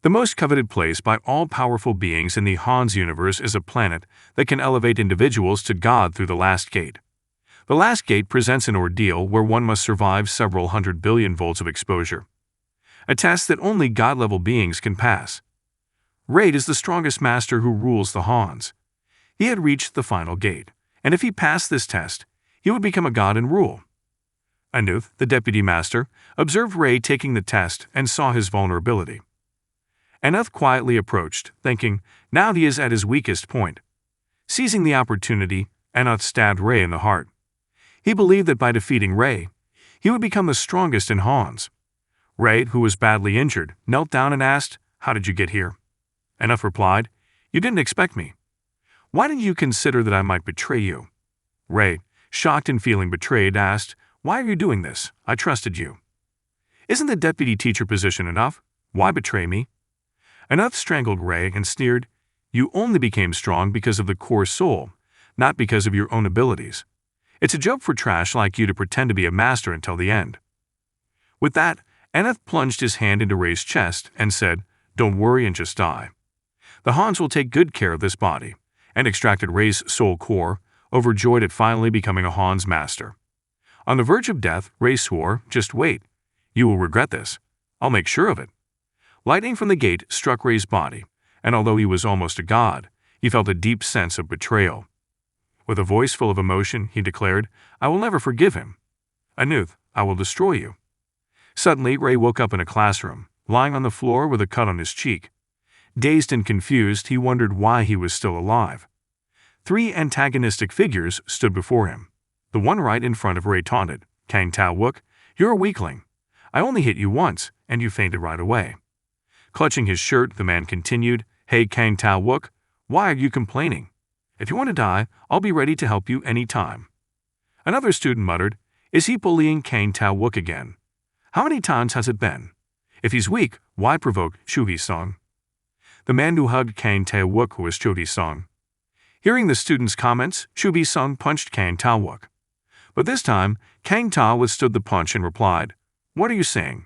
The most coveted place by all-powerful beings in the Han's universe is a planet that can elevate individuals to God through the Last Gate. The Last Gate presents an ordeal where one must survive several 100 billion volts of exposure, a test that only God-level beings can pass. Raid is the strongest master who rules the Hans. He had reached the final gate, and if he passed this test, he would become a god and rule. Anuth, the deputy master, observed Ray taking the test and saw his vulnerability. Anuth quietly approached, thinking, now he is at his weakest point. Seizing the opportunity, Anuth stabbed Ray in the heart. He believed that by defeating Ray, he would become the strongest in Hans. Ray, who was badly injured, knelt down and asked, how did you get here? Anuth replied, you didn't expect me. Why didn't you consider that I might betray you? Ray, shocked and feeling betrayed, asked, why are you doing this? I trusted you. Isn't the deputy teacher position enough? Why betray me? Anuth strangled Ray and sneered, you only became strong because of the core soul, not because of your own abilities. It's a joke for trash like you to pretend to be a master until the end. With that, Anuth plunged his hand into Ray's chest and said, don't worry and just die. The Hans will take good care of this body, and extracted Ray's soul core, overjoyed at finally becoming a Hans master. On the verge of death, Ray swore, just wait. You will regret this. I'll make sure of it. Lightning from the gate struck Ray's body, and although he was almost a god, he felt a deep sense of betrayal. With a voice full of emotion, he declared, I will never forgive him. Anuth, I will destroy you. Suddenly, Ray woke up in a classroom, lying on the floor with a cut on his cheek. Dazed and confused, he wondered why he was still alive. 3 antagonistic figures stood before him. The one right in front of Ray taunted, Kang Tao-wook, you're a weakling. I only hit you once, and you fainted right away. Clutching his shirt, the man continued, hey Kang Tao-wook, why are you complaining? If you want to die, I'll be ready to help you any time. Another student muttered, is he bullying Kang Tao-wook again? How many times has it been? If he's weak, why provoke Shu Hee-sung? The man who hugged Kang Tao-wook was Shu Hee-sung. Hearing the student's comments, Shu Hee-sung punched Kang Tao-wook. But this time, Kang Ta withstood the punch and replied, what are you saying?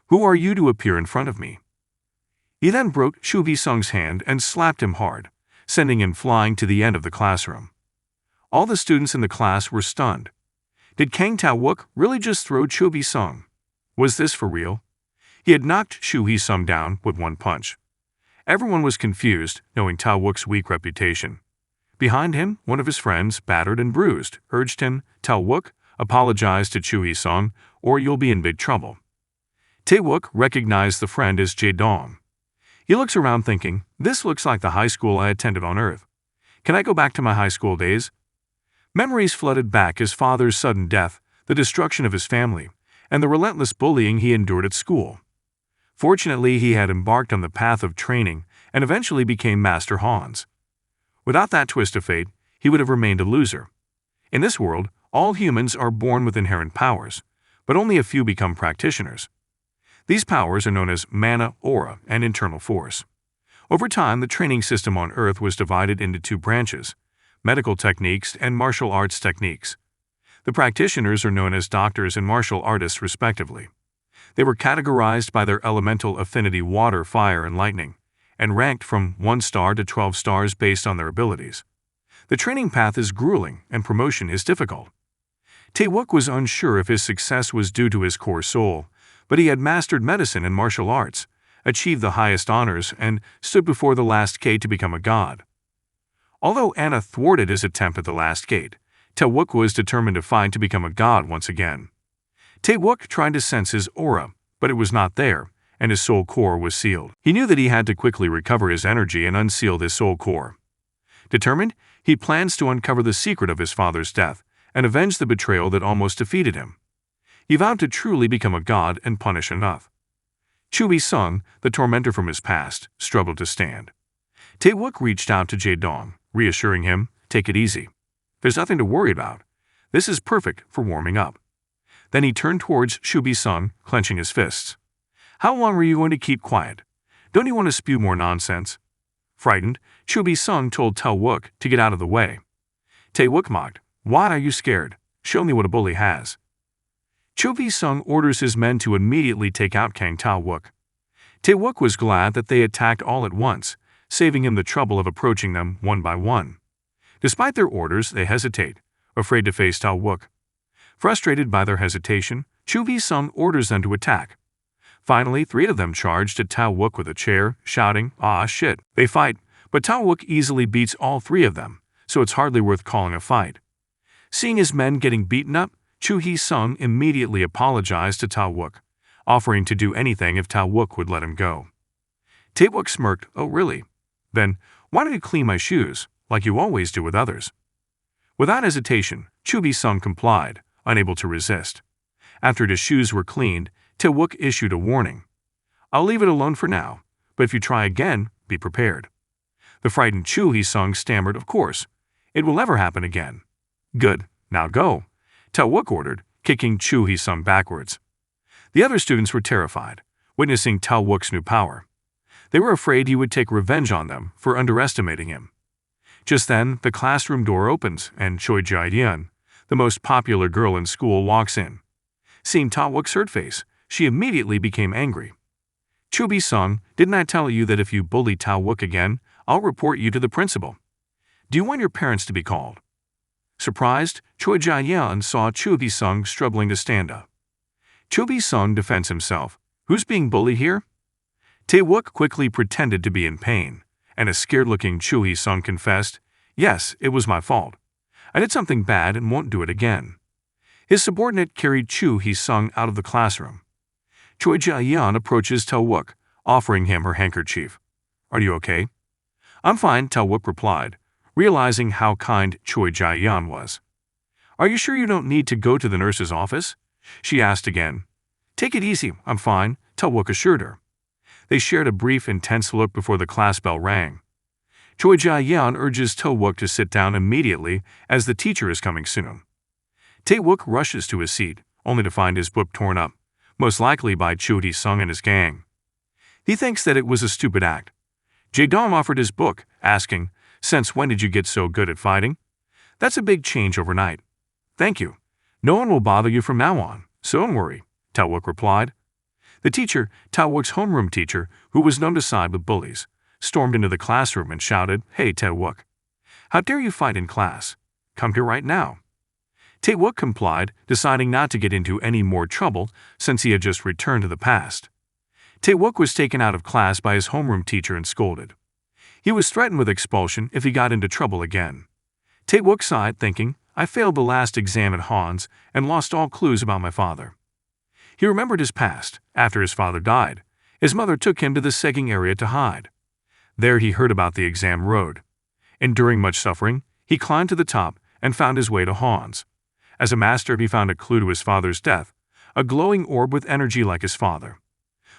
Who are you to appear in front of me? He then broke Shu Hee-sung's hand and slapped him hard, sending him flying to the end of the classroom. All the students in the class were stunned. Did Kang Tao-wook really just throw Shu Hee-sung? Was this for real? He had knocked Shu Hee-sung down with one punch. Everyone was confused, knowing Tao-wook's weak reputation. Behind him, one of his friends, battered and bruised, urged him, Tao-wook, apologize to Shu Hee-sung, or you'll be in big trouble. Tae-wook recognized the friend as Jae-dong. He looks around thinking, this looks like the high school I attended on Earth. Can I go back to my high school days? Memories flooded back his father's sudden death, the destruction of his family, and the relentless bullying he endured at school. Fortunately, he had embarked on the path of training and eventually became Master Hans. Without that twist of fate, he would have remained a loser. In this world, all humans are born with inherent powers, but only a few become practitioners. These powers are known as mana, aura, and internal force. Over time, the training system on Earth was divided into 2 branches, medical techniques and martial arts techniques. The practitioners are known as doctors and martial artists respectively. They were categorized by their elemental affinity water, fire, and lightning, and ranked from 1 star to 12 stars based on their abilities. The training path is grueling and promotion is difficult. Tae-wook was unsure if his success was due to his core soul, but he had mastered medicine and martial arts, achieved the highest honors, and stood before the last gate to become a god. Although Anna thwarted his attempt at the last gate, Tae-wook was determined to fight to become a god once again. Tae-wook tried to sense his aura, but it was not there, and his soul core was sealed. He knew that he had to quickly recover his energy and unseal his soul core. Determined, he plans to uncover the secret of his father's death and avenge the betrayal that almost defeated him. He vowed to truly become a god and punish Anuth. Shu Hee-sung, the tormentor from his past, struggled to stand. Tae-wook reached out to Jae-dong, reassuring him, take it easy. There's nothing to worry about. This is perfect for warming up. Then he turned towards Shu Hee-sung, clenching his fists. How long are you going to keep quiet? Don't you want to spew more nonsense? Frightened, Shu Hee-sung told Tae-wook to get out of the way. Tae-wook mocked, why are you scared? Show me what a bully has. Shu Hee-sung orders his men to immediately take out Kang Tao-wook. Tae-wook was glad that they attacked all at once, saving him the trouble of approaching them one by one. Despite their orders, they hesitate, afraid to face Tae-wook. Frustrated by their hesitation, Choo-hee-sung orders them to attack. Finally, 3 of them charged at Tae-wook with a chair, shouting, "Ah, shit." They fight, but Tae-wook easily beats all 3 of them, so it's hardly worth calling a fight. Seeing his men getting beaten up, Choo-hee-sung immediately apologized to Tae-wook, offering to do anything if Tae-wook would let him go. Tae-wook smirked, "Oh, really? Then, why don't you clean my shoes, like you always do with others?" Without hesitation, Choo-hee-sung complied, unable to resist. After his shoes were cleaned, Tae-wook issued a warning. "I'll leave it alone for now, but if you try again, be prepared." The frightened Choo-hee-sung stammered, "Of course. It will never happen again." "Good, now go," Tae-wook ordered, kicking Choo-hee-sung backwards. The other students were terrified, witnessing Tae-wook's new power. They were afraid he would take revenge on them for underestimating him. Just then, the classroom door opens and Choi Jae-yeon, the most popular girl in school, walks in. Seeing Tae-wook's hurt face, she immediately became angry. "Choo-hee-sung, didn't I tell you that if you bully Tae-wook again, I'll report you to the principal? Do you want your parents to be called?" Surprised, Choi Jae-yeon saw Choo-hee-sung struggling to stand up. Choo-hee-sung defends himself. "Who's being bullied here?" Tae-wook quickly pretended to be in pain, and a scared-looking Choo-hee-sung confessed, "Yes, it was my fault. I did something bad and won't do it again." His subordinate carried Choo-hee-sung out of the classroom. Choi Jae-yeon approaches Tae-wook, offering him her handkerchief. "Are you okay?" "I'm fine," Tae-wook replied, realizing how kind Choi Jae-yeon was. "Are you sure you don't need to go to the nurse's office?" she asked again. "Take it easy, I'm fine," Tae-wook assured her. They shared a brief, intense look before the class bell rang. Choi Jae-yeon urges Tae-wook to sit down immediately as the teacher is coming soon. Tae-wook rushes to his seat, only to find his book torn up, most likely by Choo-hee-sung and his gang. He thinks that it was a stupid act. Jae-dong offered his book, asking, "Since when did you get so good at fighting?" "That's a big change overnight." "Thank you. No one will bother you from now on, so don't worry," Tae-wook replied. The teacher, Tae-wook's homeroom teacher, who was known to side with bullies, stormed into the classroom and shouted, "Hey, Tae-wook, how dare you fight in class? Come here right now." Tae-wook complied, deciding not to get into any more trouble since he had just returned to the past. Tae-wook was taken out of class by his homeroom teacher and scolded. He was threatened with expulsion if he got into trouble again. Tae-wook sighed, thinking, "I failed the last exam at Hans and lost all clues about my father." He remembered his past. After his father died, his mother took him to the segging area to hide. There he heard about the exam road. Enduring much suffering, he climbed to the top and found his way to Hans. As a master, he found a clue to his father's death, a glowing orb with energy like his father.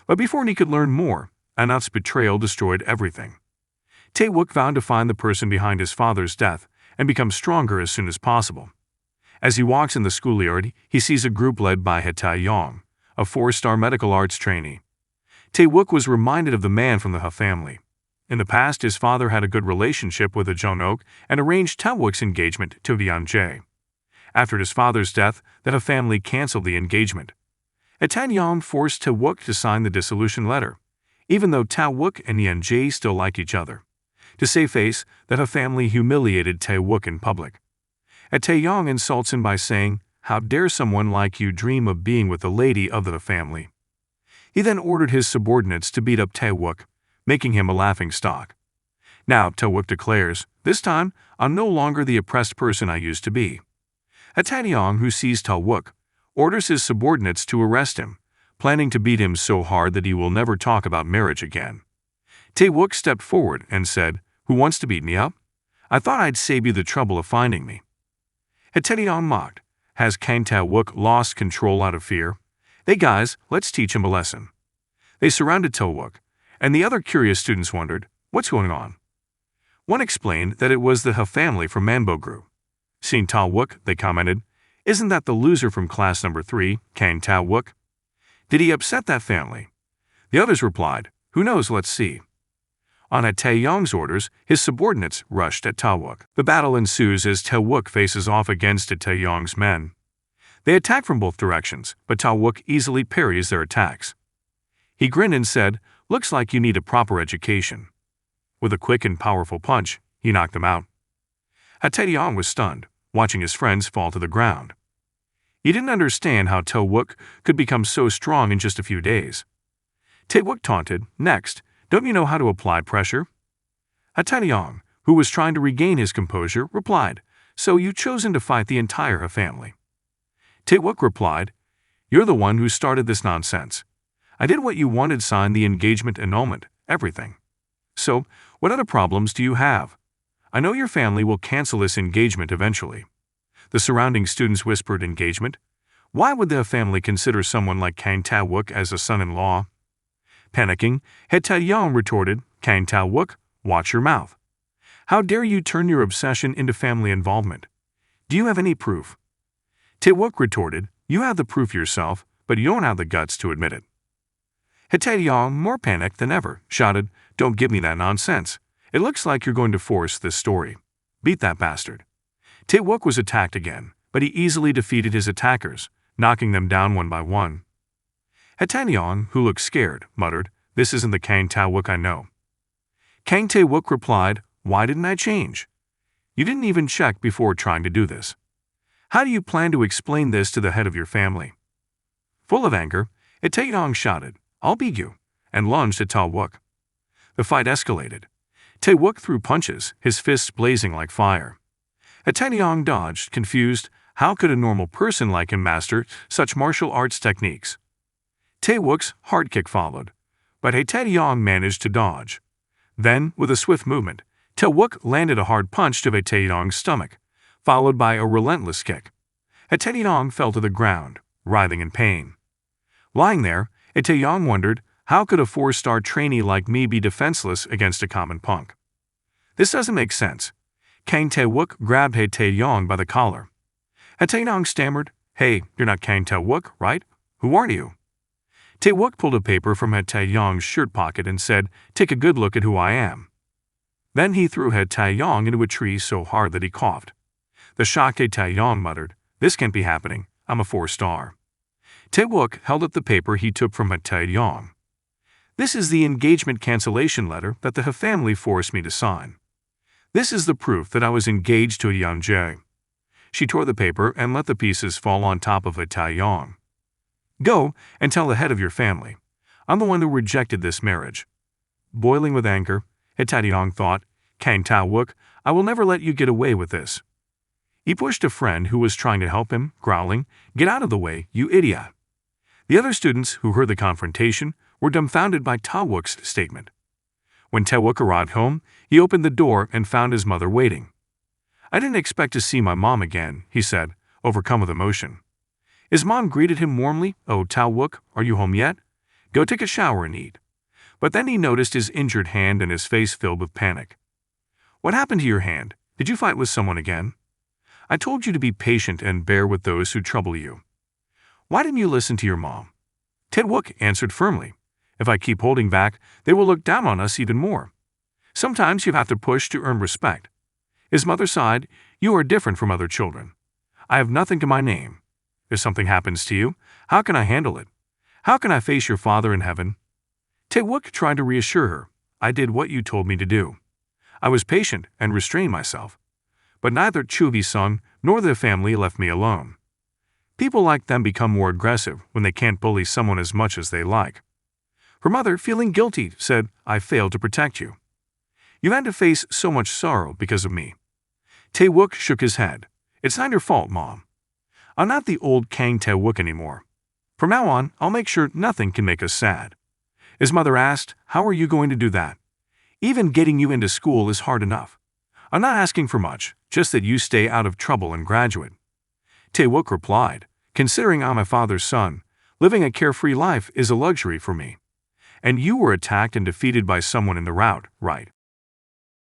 But before he could learn more, Anat's betrayal destroyed everything. Tae-wook vowed to find the person behind his father's death and become stronger as soon as possible. As he walks in the schoolyard, he sees a group led by Tae-yong, a 4-star medical arts trainee. Tae-wook was reminded of the man from the Ha family. In the past, his father had a good relationship with the Jong-ok and arranged Tae-wook's engagement to Yeon-jae. After his father's death, the Ha family canceled the engagement. Tae-yong forced Tae-wook to sign the dissolution letter, even though Tae-wook and Yeon-jae still liked each other. To save face, the Ha family humiliated Tae-wook in public. Tae-yong insults him by saying, "How dare someone like you dream of being with a lady of the family?" He then ordered his subordinates to beat up Tae-wook, making him a laughingstock. Now, Tae-wook declares, "This time, I'm no longer the oppressed person I used to be." Tae-yong, who sees Tae-wook, orders his subordinates to arrest him, planning to beat him so hard that he will never talk about marriage again. Tae-wook stepped forward and said, "Who wants to beat me up? I thought I'd save you the trouble of finding me." Tae-yong mocked, "Has Tae-wook lost control out of fear? Hey guys, let's teach him a lesson." They surrounded Tae-wook, and the other curious students wondered, "What's going on?" One explained that it was the Ha family from Manbo group. Seeing Tae-wook, they commented, "Isn't that the loser from class number 3, Tae-wook? Did he upset that family?" The others replied, "Who knows, let's see." On Tae-yong's orders, his subordinates rushed at Tae-wook. The battle ensues as Tae-wook faces off against Tae-yong's men. They attack from both directions, but Tae-wook easily parries their attacks. He grinned and said, Looks like you need a proper education." With a quick and powerful punch, he knocked him out. Tae-yong was stunned, watching his friends fall to the ground. He didn't understand how Tae-wook could become so strong in just a few days. Tae-wook taunted, "Next, don't you know how to apply pressure?" Tae-yong, who was trying to regain his composure, replied, "So you've chosen to fight the entire family." Tae-wook replied, "You're the one who started this nonsense. I did what you wanted, signed the engagement annulment, everything. So, what other problems do you have? I know your family will cancel this engagement eventually." The surrounding students whispered, "Engagement? Why would the family consider someone like Kang Tae-wook as a son-in-law?" Panicking, Tae-yong retorted, "Kang Tae-wook, watch your mouth. How dare you turn your obsession into family involvement? Do you have any proof?" Tae-wook retorted, "You have the proof yourself, but you don't have the guts to admit it." Tae-yong, more panicked than ever, shouted, "Don't give me that nonsense. It looks like you're going to force this story. Beat that bastard." Tae-wook was attacked again, but he easily defeated his attackers, knocking them down one by one. Tae-yong, who looked scared, muttered, "This isn't the Kang Tae-wook I know." Kang Tae-wook replied, "Why didn't I change? You didn't even check before trying to do this. How do you plan to explain this to the head of your family?" Full of anger, Tae-yong shouted, "I'll beat you," and lunged at Tae-wook. The fight escalated. Tae-wook threw punches, his fists blazing like fire. Tae-yong dodged, confused. How could a normal person like him master such martial arts techniques? Tae-wook's hard kick followed, but Tae-yong managed to dodge. Then, with a swift movement, Tae-wook landed a hard punch to Tae-yong's stomach, followed by a relentless kick. Tae-yong fell to the ground, writhing in pain. Lying there, Tae-yong wondered, how could a 4-star trainee like me be defenseless against a common punk? This doesn't make sense. Kang Tae-wook grabbed Tae-yong by the collar. Tae-yong stammered, "Hey, you're not Kang Tae-wook, right? Who are you?" Tae-wook pulled a paper from Tae-yong's shirt pocket and said, "Take a good look at who I am." Then he threw Tae-yong into a tree so hard that he coughed. The shocked Tae-yong muttered, "This can't be happening. I'm a 4-star." Tae-wook held up the paper he took from Tae-yong. "This is the engagement cancellation letter that the family forced me to sign. This is the proof that I was engaged to a young Jae." She tore the paper and let the pieces fall on top of Tae-yong. "Go and tell the head of your family. I'm the one who rejected this marriage." Boiling with anger, Tae-yong thought, "Kang Tae-wook, I will never let you get away with this." He pushed a friend who was trying to help him, growling, "Get out of the way, you idiot." The other students who heard the confrontation were dumbfounded by Tae-wook's statement. When Tae-wook arrived home, he opened the door and found his mother waiting. "I didn't expect to see my mom again," he said, overcome with emotion. His mom greeted him warmly, "Oh, Tae-wook, are you home yet? Go take a shower and eat." But then he noticed his injured hand and his face filled with panic. "What happened to your hand? Did you fight with someone again? I told you to be patient and bear with those who trouble you. Why didn't you listen to your mom?" Tae-wook answered firmly, "If I keep holding back, they will look down on us even more. Sometimes you have to push to earn respect." His mother sighed, "You are different from other children. I have nothing to my name. If something happens to you, how can I handle it? How can I face your father in heaven?" Tae-wook tried to reassure her, "I did what you told me to do. I was patient and restrained myself. But neither Chuvi-sung nor the family left me alone. People like them become more aggressive when they can't bully someone as much as they like." Her mother, feeling guilty, said, "I failed to protect you. You've had to face so much sorrow because of me." Tae-wook shook his head. "It's not your fault, Mom. I'm not the old Kang Tae-wook anymore. From now on, I'll make sure nothing can make us sad." His mother asked, "How are you going to do that? Even getting you into school is hard enough. I'm not asking for much, just that you stay out of trouble and graduate." Tae-wook replied, "Considering I'm my father's son, living a carefree life is a luxury for me. And you were attacked and defeated by someone in the rout, right?